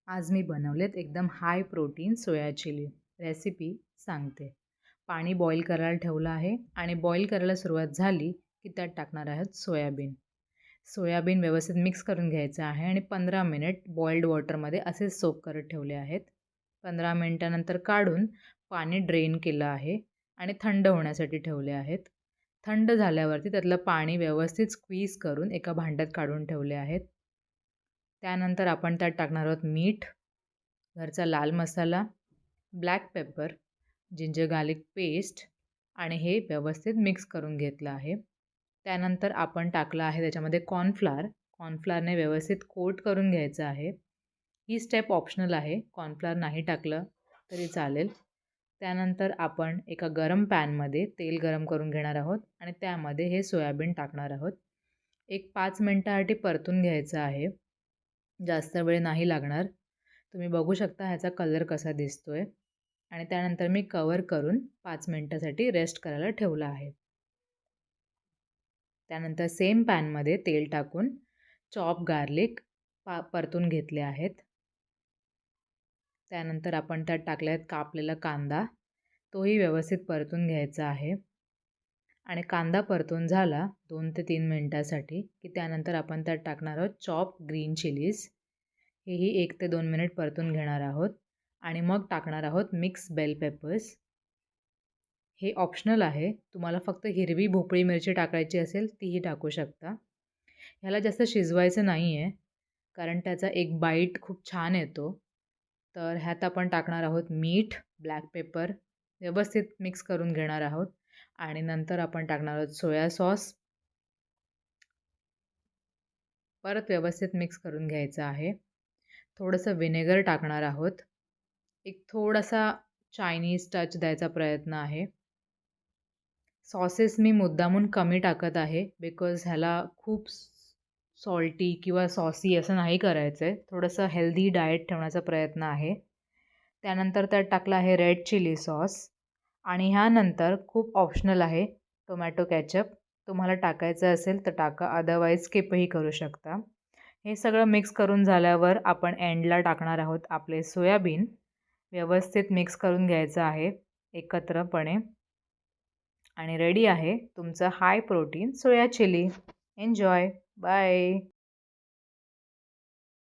आज मी बनवलेत एकदम high protein soya chilli. Recipe सांगते. पाणी बॉईल करायला ठेवलं आहे आणि बॉईल करायला सुरुवात झाली की त्यात टाकणार आहोत सोयाबीन. सोयाबीन व्यवस्थित मिक्स करून घ्यायचं आहे आणि 15 मिनिट बॉइल्ड वॉटरमध्ये असेच सोक करत ठेवले आहेत. 15 मिनिटानंतर काढून पाणी ड्रेन केलं आहे आणि थंड होण्यासाठी ठेवले आहेत. थंड झाल्यावरती त्यातलं पाणी व्यवस्थित स्क्वीज करून एका भांड्यात काढून ठेवले आहेत. त्यानंतर आपण त्यात टाकणार आहोत मीठ, घरचा लाल मसाला, black pepper, ginger garlic paste आणि हे व्यवस्थित मिक्स करून घेतलं आहे. त्यानंतर आपण टाकलं आहे त्याच्यामध्ये कॉर्नफ्लोअर. कॉर्नफ्लोअरने व्यवस्थित कोट करून घ्यायचं आहे. ही स्टेप ऑप्शनल आहे. कॉर्नफ्लोअर नाही टाकलं तरी चालेल. त्यानंतर आपण एका गरम पॅनमध्ये तेल गरम करून घेणार आहोत आणि त्यामध्ये हे सोयाबीन टाकणार आहोत. एक 5 मिनिटासाठी परतून घ्यायचं आहे. जास्त वेळ नाही लागणार. तुम्ही बघू शकता ह्याचा कलर कसा दिसतोय आणि त्यानंतर मी कवर करून 5 मिनिटासाठी रेस्ट करायला ठेवलं आहे. त्यानंतर सेम पॅनमध्ये तेल टाकून चॉप गार्लिक परतून घेतले आहेत. त्यानंतर आपण त्यात टाकले आहेत कापलेला कांदा. तोही व्यवस्थित परतून घ्यायचा आहे आणि कांदा परतून झाला 2 ते 3 मिनिटासाठी की त्यानंतर आपण त्यात टाकणार आहोत चॉप ग्रीन चिलीज. हेही 1 ते 2 मिनिट परतून घेणार आहोत आणि मग टाकणार आहोत मिक्स बेल पेपर्स. हे ऑप्शनल आहे. तुम्हाला फक्त हिरवी भोपळी मिरची टाकायची असेल तीही टाकू शकता. ह्याला जास्त शिजवायचं नाही आहे कारण त्याचा एक बाईट खूप छान येतो. तर ह्यात आपण टाकणार आहोत मीठ, ब्लॅक पेपर, व्यवस्थित मिक्स करून घेणार आहोत आणि नंतर आपण टाकणार आहोत सोया सॉस. परत व्यवस्थित मिक्स करून घ्यायचं आहे. थोडंसं व्हिनेगर टाकणार आहोत. एक थोडासा चायनीज टच द्यायचा प्रयत्न आहे. सॉसेस मी मुद्दामून कमी टाकत आहे बिकॉज ह्याला खूप सॉल्टी किंवा सॉसी असं नाही करायचं आहे. थोडंसं हेल्दी डाएट ठेवण्याचा प्रयत्न आहे. त्यानंतर त्यात टाकला आहे रेड चिली सॉस आणि ह्यानंतर खूप ऑप्शनल आहे टोमॅटो केचप. तुम्हाला टाकायचं असेल तर टाका, अदरवाईज स्किपही करू शकता. हे सगळं मिक्स करून झाल्यावर आपण एंडला टाकणार आहोत आपले सोयाबीन. व्यवस्थित मिक्स करून घ्यायचं आहे एकत्रपणे आणि रेडी आहे तुमचं high protein soya chilli. Enjoy. Bye.